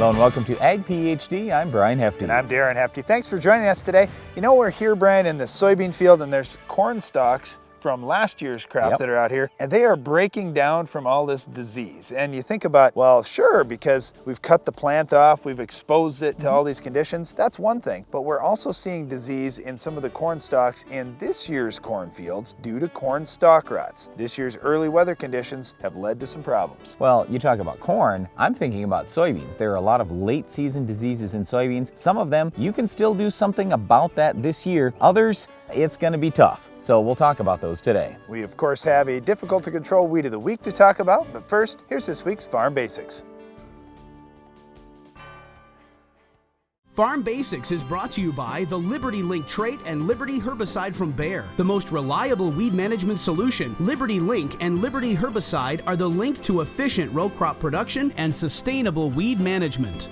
Hello and welcome to Ag PhD. I'm Brian Hefty. And I'm Darren Hefty. Thanks for joining us today. You know, we're here, Brian, in the soybean field, and there's corn stalks from last year's crop that are out here, and they are breaking down from all this disease. And you think about, well, sure, because we've cut the plant off, we've exposed it to all these conditions. That's one thing, but we're also seeing disease in some of the corn stalks in this year's cornfields due to corn stalk rots. This year's early weather conditions have led to some problems. Well, you talk about corn, I'm thinking about soybeans. There are a lot of late season diseases in soybeans. Some of them, you can still do something about that this year. Others, it's going to be tough. So we'll talk about those today. We, of course, have a difficult to control weed of the week to talk about, but first, here's this week's Farm Basics. Farm Basics is brought to you by the Liberty Link trait and Liberty herbicide from Bayer. The most reliable weed management solution, Liberty Link and Liberty herbicide are the link to efficient row crop production and sustainable weed management.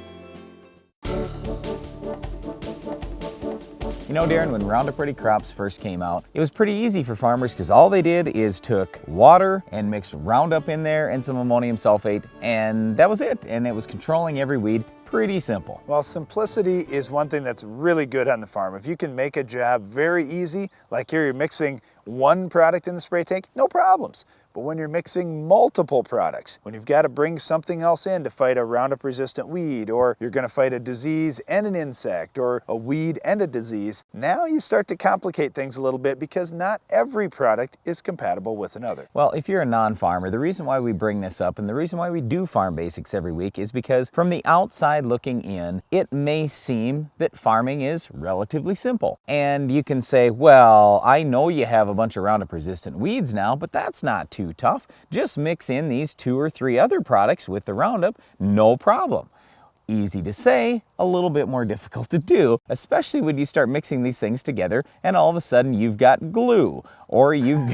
You know, Darren, when Roundup Ready crops first came out, it was pretty easy for farmers because all they did is took water and mixed Roundup in there and some ammonium sulfate, and that was it. And it was controlling every weed. Pretty simple. Well, simplicity is one thing that's really good on the farm. If you can make a job very easy, like here you're mixing one product in the spray tank, no problems. But when you're mixing multiple products, when you've got to bring something else in to fight a Roundup resistant weed, or you're going to fight a disease and an insect, or a weed and a disease, now you start to complicate things a little bit because not every product is compatible with another. Well, if you're a non-farmer, the reason why we bring this up and the reason why we do Farm Basics every week is because from the outside looking in, it may seem that farming is relatively simple. And you can say, well, I know you have a bunch of Roundup resistant weeds now, but that's not too tough. Just mix in these 2 or 3 other products with the Roundup, no problem. Easy to say, a little bit more difficult to do, especially when you start mixing these things together and all of a sudden you've got glue, or you've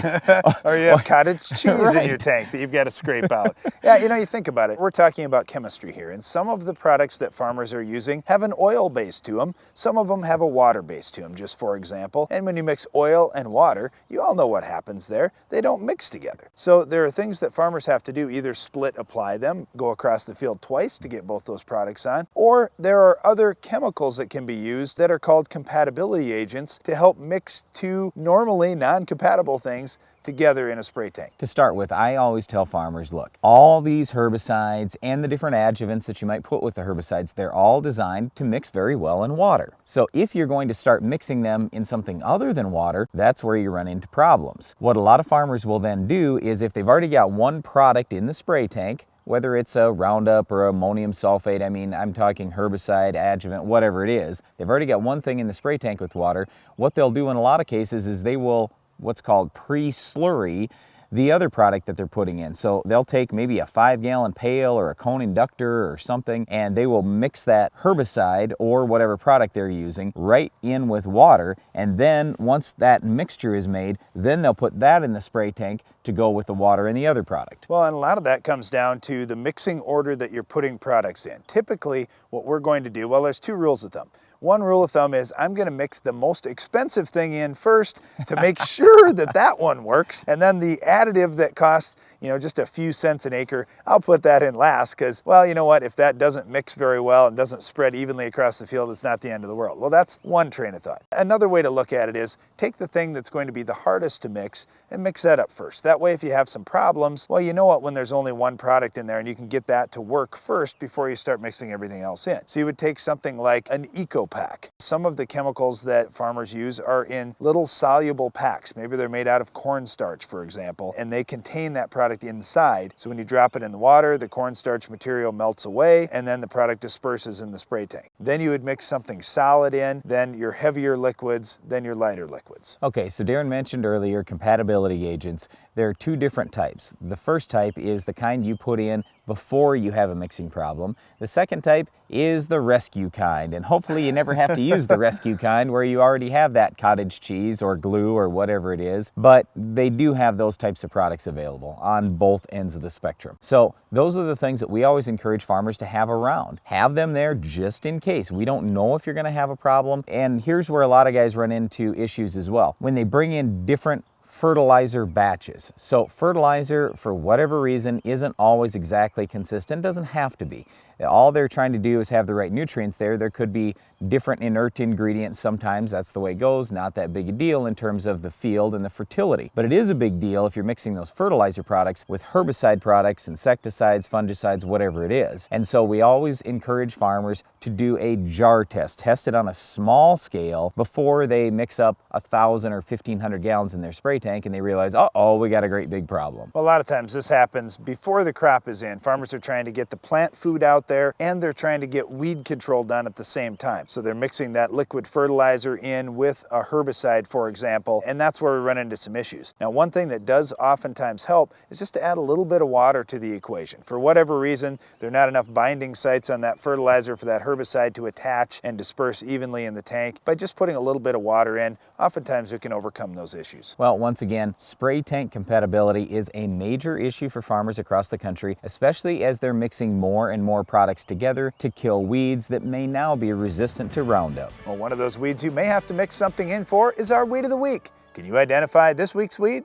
or you have cottage cheese in your tank that you've got to scrape out. Yeah, you know, you think about it. We're talking about chemistry here, and some of the products that farmers are using have an oil base to them. Some of them have a water base to them, just for example. And when you mix oil and water, you all know what happens there. They don't mix together. So there are things that farmers have to do, either split apply them, go across the field twice to get both those products on, or there are other chemicals that can be used that are called compatibility agents to help mix 2 normally non-compatible things together in a spray tank. To start with, I always tell farmers, look, all these herbicides and the different adjuvants that you might put with the herbicides, they're all designed to mix very well in water. So if you're going to start mixing them in something other than water, that's where you run into problems. What a lot of farmers will then do is if they've already got one product in the spray tank, whether it's a Roundup or ammonium sulfate, I mean, I'm talking herbicide, adjuvant, whatever it is, they've already got one thing in the spray tank with water. What they'll do in a lot of cases is they will what's called pre-slurry the other product that they're putting in. So they'll take maybe a 5-gallon pail or a cone inductor or something, and they will mix that herbicide or whatever product they're using right in with water. And then once that mixture is made, then they'll put that in the spray tank to go with the water and the other product. Well, and a lot of that comes down to the mixing order that you're putting products in. Typically, what we're going to do, well, there's 2 rules of thumb. One rule of thumb is I'm going to mix the most expensive thing in first to make sure that that one works. And then the additive that costs, you know, just a few cents an acre, I'll put that in last because, well, you know what, if that doesn't mix very well and doesn't spread evenly across the field, it's not the end of the world. Well, that's one train of thought. Another way to look at it is take the thing that's going to be the hardest to mix and mix that up first. That way, if you have some problems, well, you know what, when there's only one product in there and you can get that to work first before you start mixing everything else in. So you would take something like an eco pack. Some of the chemicals that farmers use are in little soluble packs. Maybe they're made out of cornstarch, for example, and they contain that product inside. So when you drop it in the water, the cornstarch material melts away and then the product disperses in the spray tank. Then you would mix something solid in, then your heavier liquids, then your lighter liquids. Okay, so Darren mentioned earlier compatibility agents. There are 2 different types. The first type is the kind you put in before you have a mixing problem. The second type is the rescue kind, and hopefully you never have to use the rescue kind where you already have that cottage cheese or glue or whatever it is, but they do have those types of products available on both ends of the spectrum. So those are the things that we always encourage farmers to have around. Have them there just in case. We don't know if you're going to have a problem, and here's where a lot of guys run into issues as well. When they bring in different fertilizer batches. So fertilizer, for whatever reason, isn't always exactly consistent, doesn't have to be. All they're trying to do is have the right nutrients there. There could be different inert ingredients sometimes, that's the way it goes, not that big a deal in terms of the field and the fertility. But it is a big deal if you're mixing those fertilizer products with herbicide products, insecticides, fungicides, whatever it is. And so we always encourage farmers to do a jar test. Test it on a small scale before they mix up 1,000 or 1,500 gallons in their spray tank and they realize, uh-oh, we got a great big problem. Well, a lot of times this happens before the crop is in. Farmers are trying to get the plant food out there and they're trying to get weed control done at the same time. So they're mixing that liquid fertilizer in with a herbicide, for example, and that's where we run into some issues. Now, one thing that does oftentimes help is just to add a little bit of water to the equation. For whatever reason, there are not enough binding sites on that fertilizer for that herbicide to attach and disperse evenly in the tank. By just putting a little bit of water in, oftentimes we can overcome those issues. Well, once again, spray tank compatibility is a major issue for farmers across the country, especially as they're mixing more and more products together to kill weeds that may now be resistant to Roundup. Well, one of those weeds you may have to mix something in for is our weed of the week. Can you identify this week's weed?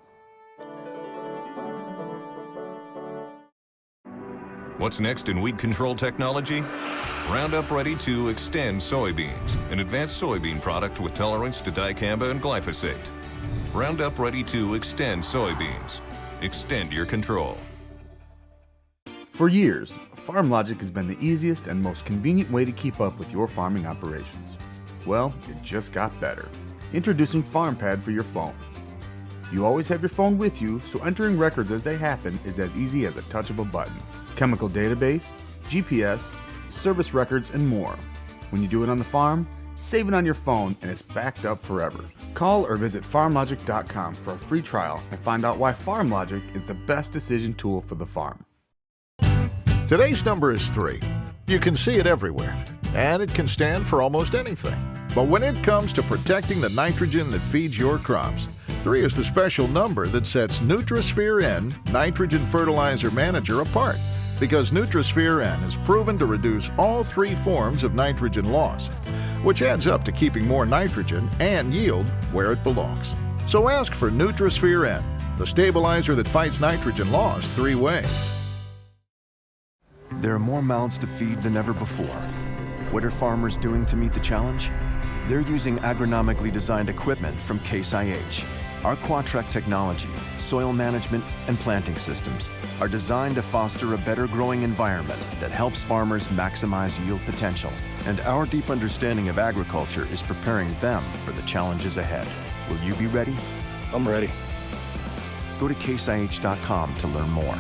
What's next in weed control technology? Roundup Ready 2 Xtend Soybeans, an advanced soybean product with tolerance to dicamba and glyphosate. Roundup Ready 2 Xtend Soybeans. Extend your control. For years, FarmLogic has been the easiest and most convenient way to keep up with your farming operations. Well, it just got better. Introducing FarmPad for your phone. You always have your phone with you, so entering records as they happen is as easy as a touch of a button. Chemical database, GPS, service records, and more. When you do it on the farm, save it on your phone and it's backed up forever. Call or visit farmlogic.com for a free trial and find out why FarmLogic is the best decision tool for the farm. Today's number is 3. You can see it everywhere, and it can stand for almost anything. But when it comes to protecting the nitrogen that feeds your crops, 3 is the special number that sets Nutrisphere N, Nitrogen Fertilizer Manager, apart, because Nutrisphere N is proven to reduce all 3 forms of nitrogen loss, which adds up to keeping more nitrogen and yield where it belongs. So ask for Nutrisphere N, the stabilizer that fights nitrogen loss 3 ways. There are more mouths to feed than ever before. What are farmers doing to meet the challenge? They're using agronomically designed equipment from Case IH. Our Quadtrac technology, soil management, and planting systems are designed to foster a better growing environment that helps farmers maximize yield potential. And our deep understanding of agriculture is preparing them for the challenges ahead. Will you be ready? I'm ready. Go to caseih.com to learn more.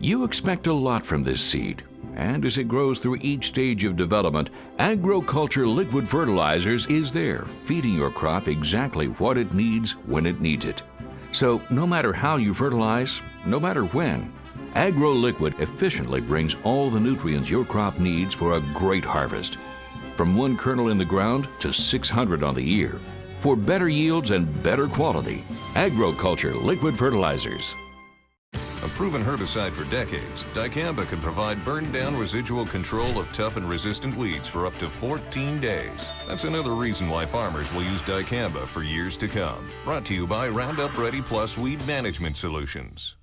You expect a lot from this seed, and as it grows through each stage of development, Agroculture Liquid Fertilizers is there, feeding your crop exactly what it needs when it needs it. So no matter how you fertilize, no matter when, AgroLiquid efficiently brings all the nutrients your crop needs for a great harvest. From 1 kernel in the ground to 600 on the ear. For better yields and better quality, Agroculture Liquid Fertilizers. A proven herbicide for decades, dicamba can provide burn-down residual control of tough and resistant weeds for up to 14 days. That's another reason why farmers will use dicamba for years to come. Brought to you by Roundup Ready Plus Weed Management Solutions.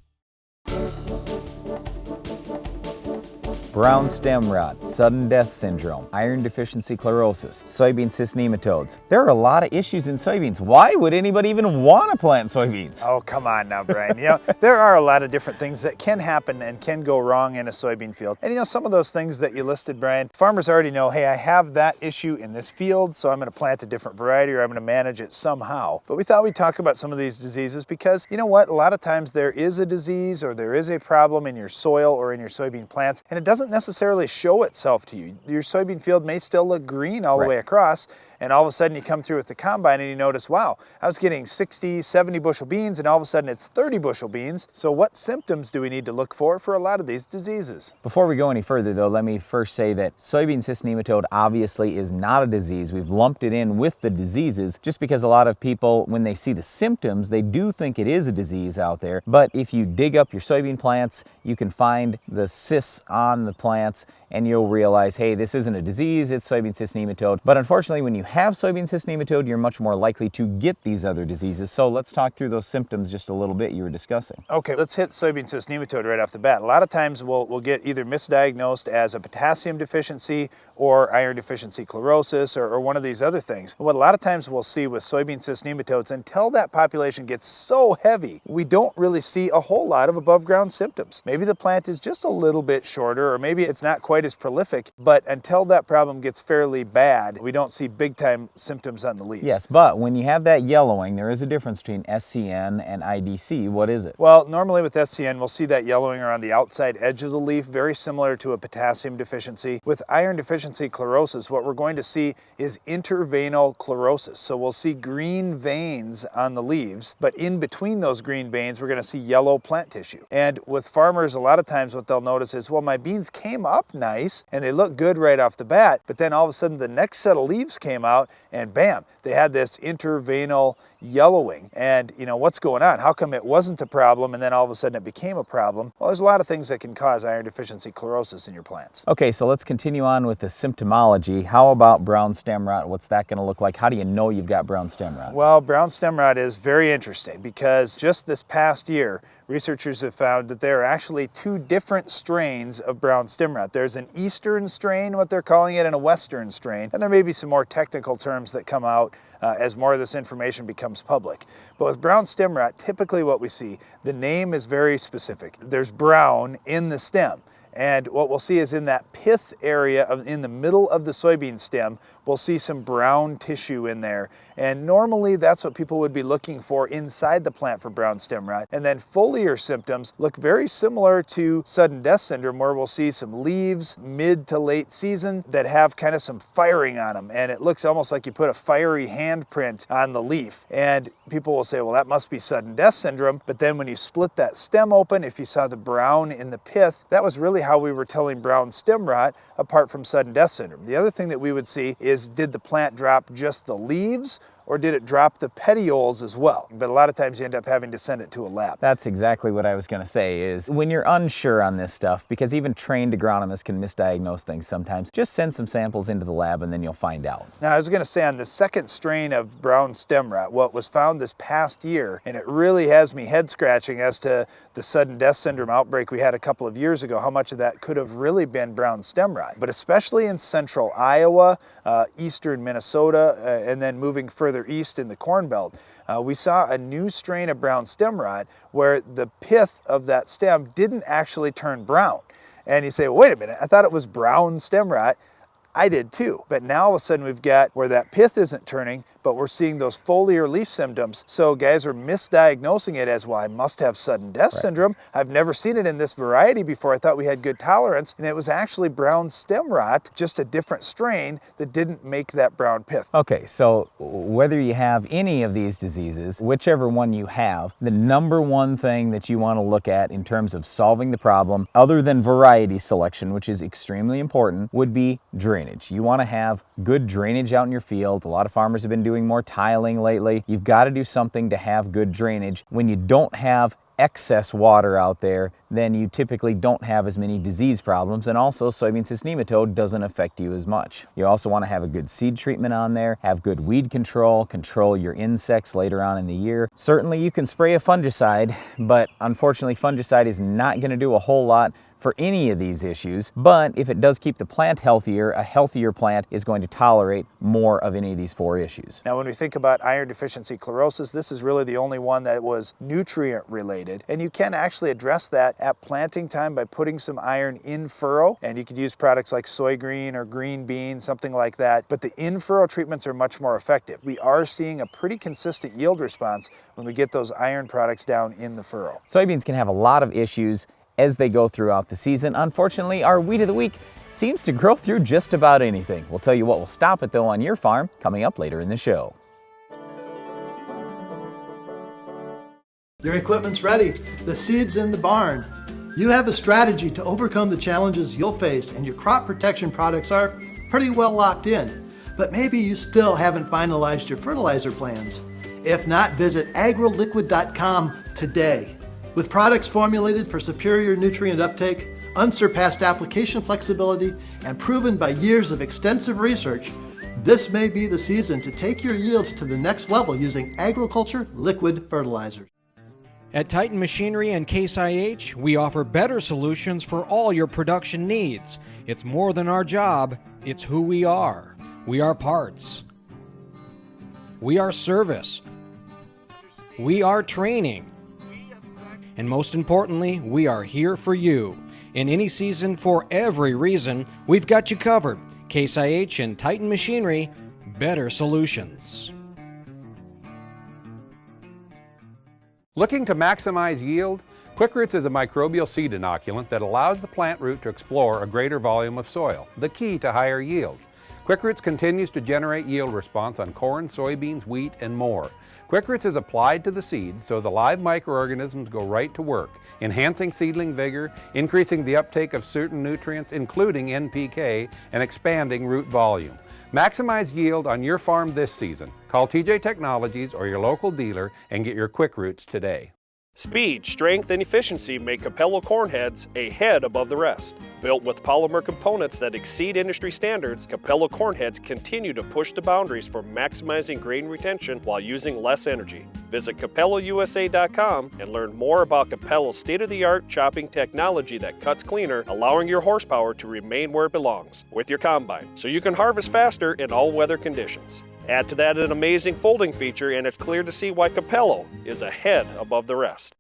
Brown stem rot, sudden death syndrome, iron deficiency chlorosis, soybean cyst nematodes. There are a lot of issues in soybeans. Why would anybody even want to plant soybeans? Oh, come on now, Brian. There are a lot of different things that can happen and can go wrong in a soybean field. And some of those things that you listed, Brian, farmers already know, hey, I have that issue in this field, so I'm going to plant a different variety or I'm going to manage it somehow. But we thought we'd talk about some of these diseases because, you know what, a lot of times there is a disease or there is a problem in your soil or in your soybean plants, and it doesn't necessarily show itself to you. Your soybean field may still look green all the way across, and all of a sudden you come through with the combine and you notice, wow, I was getting 60, 70 bushel beans, and all of a sudden it's 30 bushel beans. So what symptoms do we need to look for a lot of these diseases? Before we go any further though, let me first say that soybean cyst nematode obviously is not a disease. We've lumped it in with the diseases just because a lot of people, when they see the symptoms, they do think it is a disease out there. But if you dig up your soybean plants, you can find the cysts on the plants and you'll realize, hey, this isn't a disease, it's soybean cyst nematode. But unfortunately, when you have soybean cyst nematode, you're much more likely to get these other diseases. So let's talk through those symptoms just a little bit you were discussing. Okay, let's hit soybean cyst nematode right off the bat. A lot of times we'll get either misdiagnosed as a potassium deficiency or iron deficiency chlorosis or one of these other things. What a lot of times we'll see with soybean cyst nematodes, until that population gets so heavy, we don't really see a whole lot of above ground symptoms. Maybe the plant is just a little bit shorter, or maybe it's not quite as prolific, but until that problem gets fairly bad, we don't see big time symptoms on the leaves. Yes, but when you have that yellowing, there is a difference between SCN and IDC. What is it? Well, normally with SCN, we'll see that yellowing around the outside edge of the leaf, very similar to a potassium deficiency. With iron deficiency chlorosis, what we're going to see is interveinal chlorosis. So we'll see green veins on the leaves, but in between those green veins, we're going to see yellow plant tissue. And with farmers, a lot of times what they'll notice is, well, my beans came up nice and they look good right off the bat, but then all of a sudden the next set of leaves came out and bam, they had this interveinal yellowing. And you know, what's going on? How come it wasn't a problem and then all of a sudden it became a problem? Well, there's a lot of things that can cause iron deficiency chlorosis in your plants. Okay, so let's continue on with the symptomology. How about brown stem rot? What's that going to look like? How do you know you've got brown stem rot? Well, brown stem rot is very interesting because just this past year, researchers have found that there are actually two different strains of brown stem rot. There's an eastern strain, what they're calling it, and a western strain. And there may be some more technical terms that come out as more of this information becomes public. But with brown stem rot, typically what we see, the name is very specific. There's brown in the stem. And what we'll see is in that pith area in the middle of the soybean stem, we'll see some brown tissue in there. And normally that's what people would be looking for inside the plant for brown stem rot. And then foliar symptoms look very similar to sudden death syndrome, where we'll see some leaves mid to late season that have kind of some firing on them. And it looks almost like you put a fiery handprint on the leaf. And people will say, well, that must be sudden death syndrome. But then when you split that stem open, if you saw the brown in the pith, that was really how we were telling brown stem rot apart from sudden death syndrome. The other thing that we would see is, did the plant drop just the leaves, or did it drop the petioles as well? But a lot of times you end up having to send it to a lab. That's exactly what I was going to say, is when you're unsure on this stuff, because even trained agronomists can misdiagnose things sometimes, just send some samples into the lab and then you'll find out. Now, I was going to say, on the second strain of brown stem rot, what was found this past year, and it really has me head scratching as to the sudden death syndrome outbreak we had a couple of years ago, how much of that could have really been brown stem rot. But especially in central Iowa, eastern Minnesota, and then moving further east in the Corn Belt, we saw a new strain of brown stem rot where the pith of that stem didn't actually turn brown. And you say, well, wait a minute, I thought it was brown stem rot. I did too. But now all of a sudden we've got where that pith isn't turning, but we're seeing those foliar leaf symptoms. So guys are misdiagnosing it as, well, I must have sudden death syndrome. I've never seen it in this variety before. I thought we had good tolerance. And it was actually brown stem rot, just a different strain that didn't make that brown pith. Okay, so whether you have any of these diseases, whichever one you have, the number one thing that you want to look at in terms of solving the problem, other than variety selection, which is extremely important, would be drainage. You want to have good drainage out in your field. A lot of farmers have been doing more tiling lately. You've got to do something to have good drainage. When you don't have excess water out there, then you typically don't have as many disease problems, and also soybean cyst nematode doesn't affect you as much. You also want to have a good seed treatment on there, have good weed control, control your insects later on in the year. Certainly you can spray a fungicide, but unfortunately fungicide is not going to do a whole lot for any of these issues, but if it does keep the plant healthier, a healthier plant is going to tolerate more of any of these four issues. Now, when we think about iron deficiency chlorosis, this is really the only one that was nutrient related, and you can actually address that at planting time by putting some iron in furrow, and you could use products like soy green or green bean, something like that, but the in-furrow treatments are much more effective. We are seeing a pretty consistent yield response when we get those iron products down in the furrow. Soybeans can have a lot of issues as they go throughout the season. Unfortunately, our Weed of the Week seems to grow through just about anything. We'll tell you what will stop it though on your farm coming up later in the show. Your equipment's ready. The seed's in the barn. You have a strategy to overcome the challenges you'll face, and your crop protection products are pretty well locked in. But maybe you still haven't finalized your fertilizer plans. If not, visit agroliquid.com today. With products formulated for superior nutrient uptake, unsurpassed application flexibility, and proven by years of extensive research, This may be the season to take your yields to the next level using agriculture liquid fertilizers. At Titan Machinery and Case IH, we offer better solutions for all your production needs. It's more than our job, it's who we are. We are parts. We are service. We are training. And most importantly, we are here for you. In any season, for every reason, we've got you covered. Case IH and Titan Machinery, better solutions. Looking to maximize yield? Quick Roots is a microbial seed inoculant that allows the plant root to explore a greater volume of soil, the key to higher yields. Quick Roots continues to generate yield response on corn, soybeans, wheat, and more. Quick Roots is applied to the seed so the live microorganisms go right to work, enhancing seedling vigor, increasing the uptake of certain nutrients, including NPK, and expanding root volume. Maximize yield on your farm this season. Call TJ Technologies or your local dealer and get your Quick Roots today. Speed, strength, and efficiency make Capello corn heads a head above the rest. Built with polymer components that exceed industry standards, Capello corn heads continue to push the boundaries for maximizing grain retention while using less energy. Visit CapelloUSA.com and learn more about Capello's state-of-the-art chopping technology that cuts cleaner, allowing your horsepower to remain where it belongs, with your combine, so you can harvest faster in all weather conditions. Add to that an amazing folding feature, and it's clear to see why Capello is a head above the rest.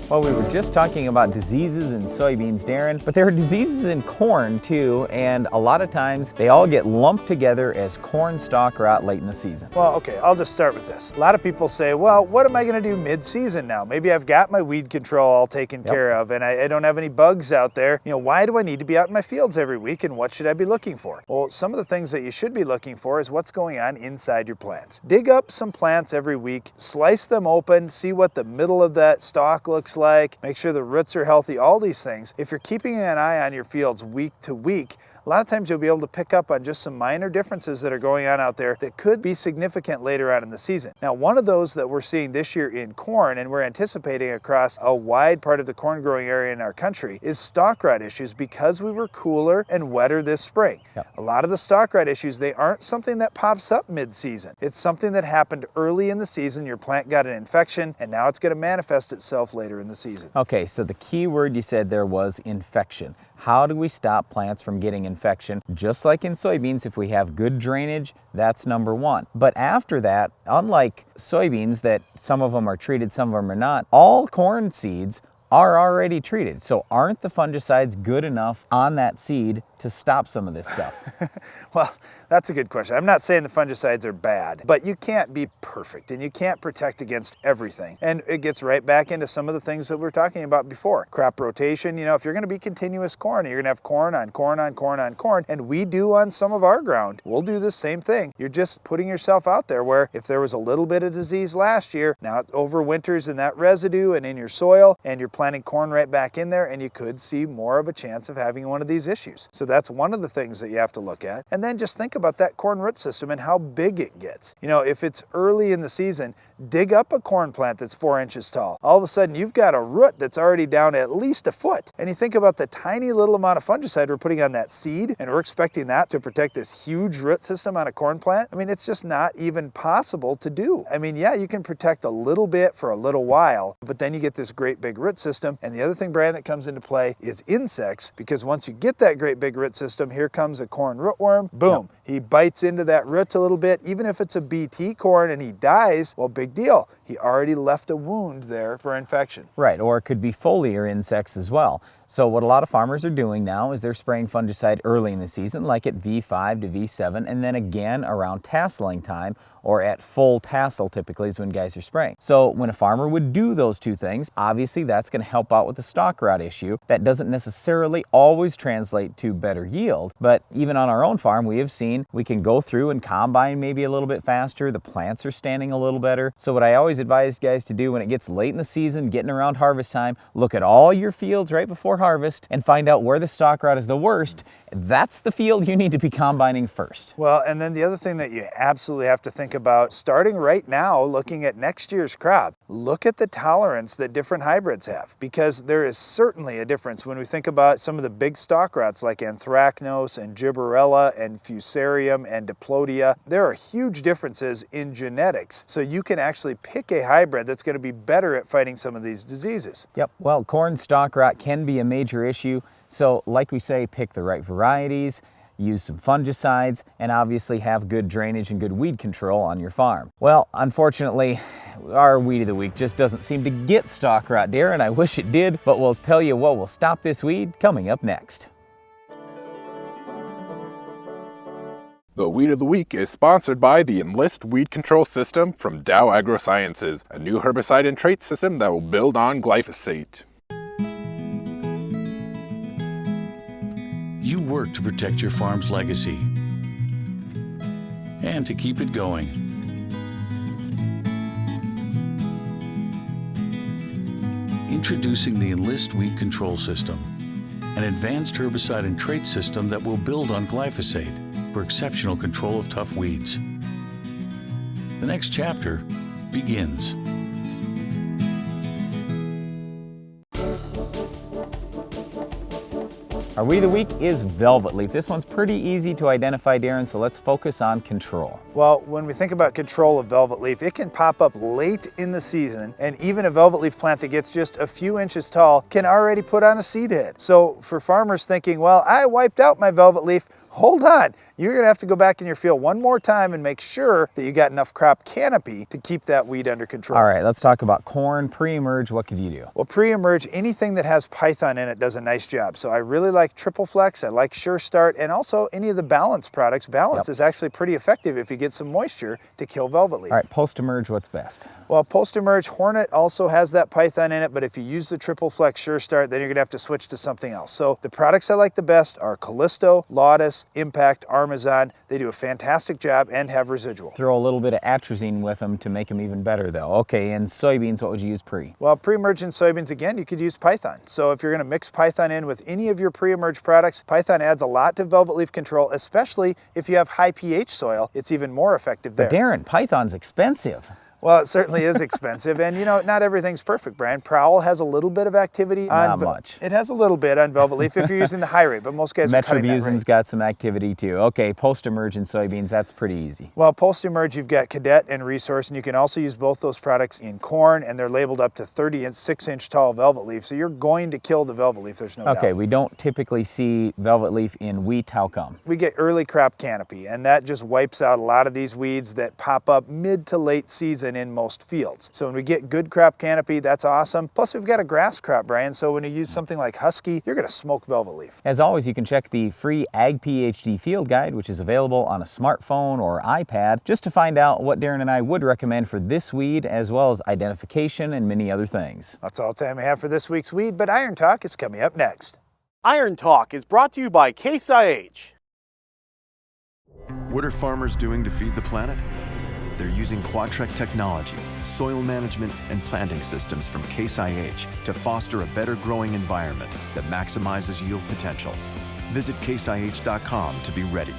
Well, we were just talking about diseases in soybeans, Darren, but there are diseases in corn too, and a lot of times they all get lumped together as corn stalk rot late in the season. Well, okay, I'll just start with this. A lot of people say, well, what am I going to do mid-season now? Maybe I've got my weed control all taken care of and I don't have any bugs out there. You know, why do I need to be out in my fields every week and what should I be looking for? Well, some of the things that you should be looking for is what's going on inside your plants. Dig up some plants every week, slice them open, see what the middle of that stalk looks like, make sure the roots are healthy, all these things. If you're keeping an eye on your fields week to week, a lot of times you'll be able to pick up on just some minor differences that are going on out there that could be significant later on in the season. Now, one of those that we're seeing this year in corn, and we're anticipating across a wide part of the corn growing area in our country, is stalk rot issues because we were cooler and wetter this spring. A lot of the stalk rot issues, they aren't something that pops up mid-season. It's something that happened early in the season. Your plant got an infection, and now it's going to manifest itself later in the season. Okay, so the key word you said there was infection. How do we stop plants from getting infection? Just like in soybeans, if we have good drainage, that's number one. But after that, unlike soybeans that some of them are treated, some of them are not, all corn seeds are already treated. So aren't the fungicides good enough on that seed to stop some of this stuff? Well, that's a good question. I'm not saying the fungicides are bad, but you can't be perfect and you can't protect against everything. And it gets right back into some of the things that we were talking about before. Crop rotation, you know, if you're going to be continuous corn, you're going to have corn on corn on corn on corn, and we do on some of our ground. We'll do the same thing. You're just putting yourself out there where if there was a little bit of disease last year, now it overwinters in that residue and in your soil, and you're planting corn right back in there, and you could see more of a chance of having one of these issues. So that's one of the things that you have to look at. And then just think about that corn root system and how big it gets. You know, if it's early in the season, dig up a corn plant that's 4 inches tall. All of a sudden, you've got a root that's already down at least a foot. And you think about the tiny little amount of fungicide we're putting on that seed, and we're expecting that to protect this huge root system on a corn plant. I mean, it's just not even possible to do. I mean, yeah, you can protect a little bit for a little while, but then you get this great big root system. And the other thing, Brian, that comes into play is insects, because once you get that great big root system, here comes a corn rootworm, boom. He bites into that root a little bit. Even if it's a BT corn and he dies, well, big deal. He already left a wound there for infection. Right, or it could be foliar insects as well. So what a lot of farmers are doing now is they're spraying fungicide early in the season, like at V5 to V7, and then again around tasseling time, or at full tassel typically is when guys are spraying. So when a farmer would do those two things, obviously that's going to help out with the stalk rot issue. That doesn't necessarily always translate to better yield, but even on our own farm we have seen we can go through and combine maybe a little bit faster, the plants are standing a little better. So what I always advise guys to do when it gets late in the season, getting around harvest time, look at all your fields right before harvest and find out where the stalk rot is the worst. That's the field you need to be combining first. Well, and then the other thing that you absolutely have to think about, starting right now, looking at next year's crop, look at the tolerance that different hybrids have, because there is certainly a difference when we think about some of the big stalk rots like anthracnose and gibberella and fusarium and diplodia. There are huge differences in genetics, so you can actually pick a hybrid that's going to be better at fighting some of these diseases. Yep, well, corn stalk rot can be a major issue. So like we say, pick the right varieties, use some fungicides, and obviously have good drainage and good weed control on your farm. Well, unfortunately, our weed of the week just doesn't seem to get stalk rot, Darren. I wish it did, but we'll tell you what will stop this weed coming up next. The Weed of the Week is sponsored by the Enlist Weed Control System from Dow AgroSciences, a new herbicide and trait system that will build on glyphosate. You work to protect your farm's legacy and to keep it going. Introducing the Enlist Weed Control System, an advanced herbicide and trait system that will build on glyphosate for exceptional control of tough weeds. The next chapter begins. Our weed of the week is Velvetleaf. This one's pretty easy to identify, Darren, so let's focus on control. Well, when we think about control of Velvetleaf, it can pop up late in the season, and even a Velvetleaf plant that gets just a few inches tall can already put on a seed head. So for farmers thinking, well, I wiped out my Velvetleaf, hold on. You're going to have to go back in your field one more time and make sure that you got enough crop canopy to keep that weed under control. All right, let's talk about corn pre-emerge. What could you do? Well, pre-emerge, anything that has python in it does a nice job. So I really like Triple Flex, I like Sure Start, and also any of the Balance products. Balance is actually pretty effective if you get some moisture to kill Velvetleaf. All right, post-emerge, what's best? Well, post-emerge, Hornet also has that python in it, but if you use the Triple Flex Sure Start, then you're going to have to switch to something else. So the products I like the best are Callisto, Laudis, Impact, Armazon. They do a fantastic job and have residual. Throw a little bit of atrazine with them to make them even better though. Okay, and soybeans, what would you use pre? Well, pre-emerge in soybeans, again, you could use Python. So if you're going to mix Python in with any of your pre-emerge products, Python adds a lot to Velvetleaf control, especially if you have high pH soil. It's even more effective there. But Darren, Python's expensive. Well, it certainly is expensive, and you know, not everything's perfect, Brian. Prowl has a little bit of activity on... Not much. It has a little bit on Velvetleaf if you're using the high rate, but most guys are cutting that rate. Metrobuzin's got some activity too. Okay, post-emerge in soybeans, that's pretty easy. Well, post-emerge, you've got Cadet and Resource, and you can also use both those products in corn, and they're labeled up to 36-inch tall Velvetleaf, so you're going to kill the Velvetleaf, there's no doubt. Okay, we don't typically see Velvetleaf in wheat, how come? We get early crop canopy, and that just wipes out a lot of these weeds that pop up mid to late season in most fields. So when we get good crop canopy, that's awesome. Plus we've got a grass crop, Brian, so when you use something like Husky, you're going to smoke Velvetleaf. As always, you can check the free Ag PhD field guide, which is available on a smartphone or iPad, just to find out what Darren and I would recommend for this weed, as well as identification and many other things. That's all the time we have for this week's weed, but Iron Talk is coming up next. Iron Talk is brought to you by Case IH. What are farmers doing to feed the planet? They're using Quadtrek technology, soil management, and planting systems from Case IH to foster a better growing environment that maximizes yield potential. Visit caseih.com to be ready.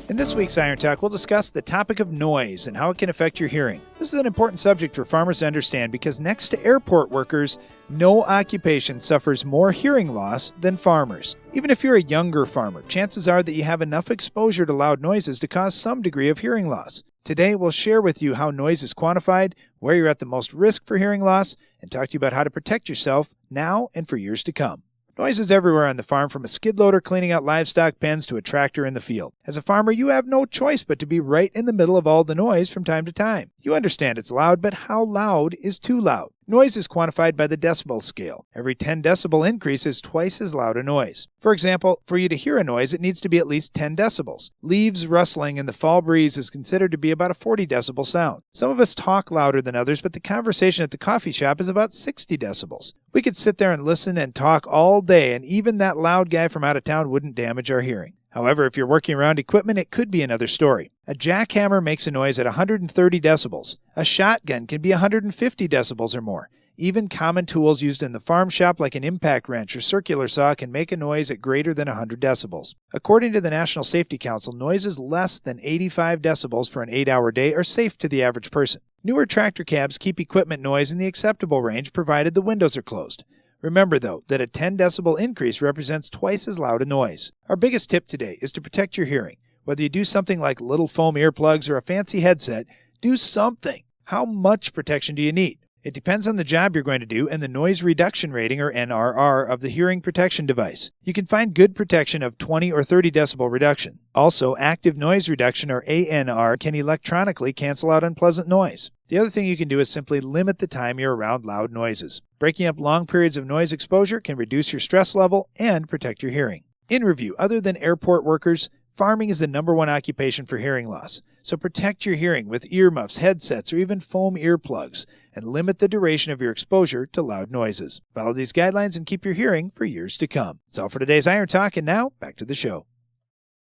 In this week's Iron Talk, we'll discuss the topic of noise and how it can affect your hearing. This is an important subject for farmers to understand because next to airport workers, no occupation suffers more hearing loss than farmers. Even if you're a younger farmer, chances are that you have enough exposure to loud noises to cause some degree of hearing loss. Today, we'll share with you how noise is quantified, where you're at the most risk for hearing loss, and talk to you about how to protect yourself now and for years to come. Noise is everywhere on the farm, from a skid loader cleaning out livestock pens to a tractor in the field. As a farmer, you have no choice but to be right in the middle of all the noise from time to time. You understand it's loud, but how loud is too loud? Noise is quantified by the decibel scale. Every 10 decibel increase is twice as loud a noise. For example, for you to hear a noise, it needs to be at least 10 decibels. Leaves rustling in the fall breeze is considered to be about a 40 decibel sound. Some of us talk louder than others, but the conversation at the coffee shop is about 60 decibels. We could sit there and listen and talk all day, and even that loud guy from out of town wouldn't damage our hearing. However, if you're working around equipment, it could be another story. A jackhammer makes a noise at 130 decibels. A shotgun can be 150 decibels or more. Even common tools used in the farm shop like an impact wrench or circular saw can make a noise at greater than 100 decibels. According to the National Safety Council, noises less than 85 decibels for an 8-hour day are safe to the average person. Newer tractor cabs keep equipment noise in the acceptable range provided the windows are closed. Remember, though, that a 10 decibel increase represents twice as loud a noise. Our biggest tip today is to protect your hearing. Whether you do something like little foam earplugs or a fancy headset, do something. How much protection do you need? It depends on the job you're going to do and the noise reduction rating, or NRR, of the hearing protection device. You can find good protection of 20 or 30 decibel reduction. Also, active noise reduction, or ANR, can electronically cancel out unpleasant noise. The other thing you can do is simply limit the time you're around loud noises. Breaking up long periods of noise exposure can reduce your stress level and protect your hearing. In review, other than airport workers, farming is the #1 occupation for hearing loss. So protect your hearing with earmuffs, headsets, or even foam earplugs, and limit the duration of your exposure to loud noises. Follow these guidelines and keep your hearing for years to come. That's all for today's Iron Talk, and now back to the show.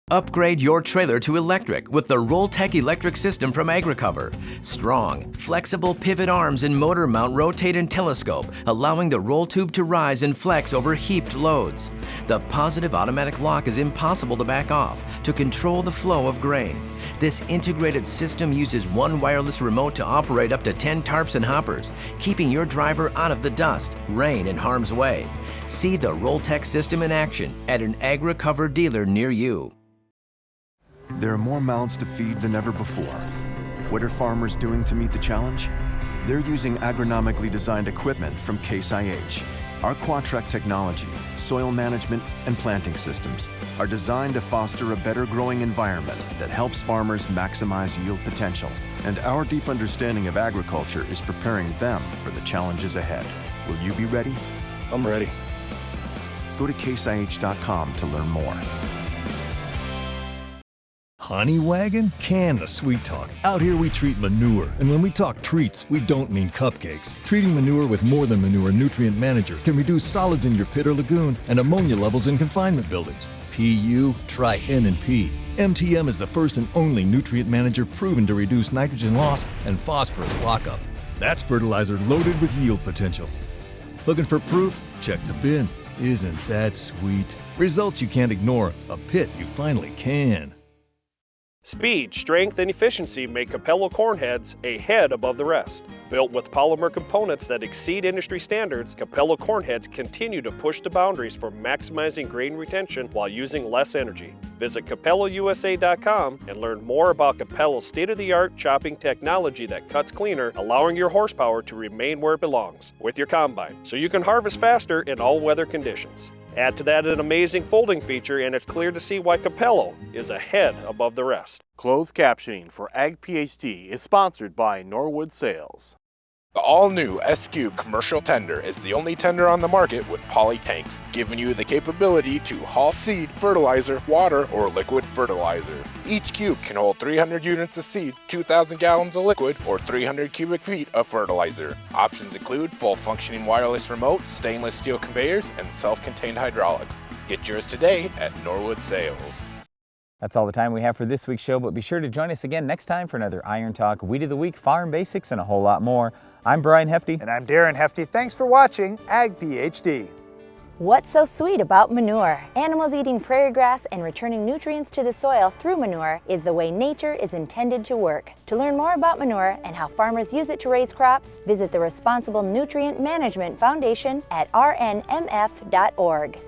Upgrade your trailer to electric with the Rolltech electric system from AgriCover. Strong, flexible pivot arms and motor mount rotate and telescope, allowing the roll tube to rise and flex over heaped loads. The positive automatic lock is impossible to back off to control the flow of grain. This integrated system uses one wireless remote to operate up to 10 tarps and hoppers, keeping your driver out of the dust, rain, and harm's way. See the Rolltech system in action at an AgriCover dealer near you. There are more mouths to feed than ever before. What are farmers doing to meet the challenge? They're using agronomically designed equipment from Case IH. Our Quadtrac technology, soil management, and planting systems are designed to foster a better growing environment that helps farmers maximize yield potential. And our deep understanding of agriculture is preparing them for the challenges ahead. Will you be ready? I'm ready. Go to caseih.com to learn more. Honey Wagon? Can the sweet talk. Out here we treat manure, and when we talk treats, we don't mean cupcakes. Treating manure with More Than Manure Nutrient Manager can reduce solids in your pit or lagoon and ammonia levels in confinement buildings. PU, try N and P. MTM is the first and only nutrient manager proven to reduce nitrogen loss and phosphorus lockup. That's fertilizer loaded with yield potential. Looking for proof? Check the bin. Isn't that sweet? Results you can't ignore, a pit you finally can. Speed, strength, and efficiency make Capello corn heads a head above the rest. Built with polymer components that exceed industry standards, Capello corn heads continue to push the boundaries for maximizing grain retention while using less energy. Visit CapelloUSA.com and learn more about Capello's state-of-the-art chopping technology that cuts cleaner, allowing your horsepower to remain where it belongs, with your combine, so you can harvest faster in all weather conditions. Add to that an amazing folding feature, and it's clear to see why Capello is a head above the rest. Closed captioning for Ag PhD is sponsored by Norwood Sales. The all-new S-Cube commercial tender is the only tender on the market with poly tanks, giving you the capability to haul seed, fertilizer, water, or liquid fertilizer. Each cube can hold 300 units of seed, 2,000 gallons of liquid, or 300 cubic feet of fertilizer. Options include full-functioning wireless remote, stainless steel conveyors, and self-contained hydraulics. Get yours today at Norwood Sales. That's all the time we have for this week's show, but be sure to join us again next time for another Iron Talk, Weed of the Week, Farm Basics, and a whole lot more. I'm Brian Hefty. And I'm Darren Hefty. Thanks for watching Ag PhD. What's so sweet about manure? Animals eating prairie grass and returning nutrients to the soil through manure is the way nature is intended to work. To learn more about manure and how farmers use it to raise crops, visit the Responsible Nutrient Management Foundation at rnmf.org.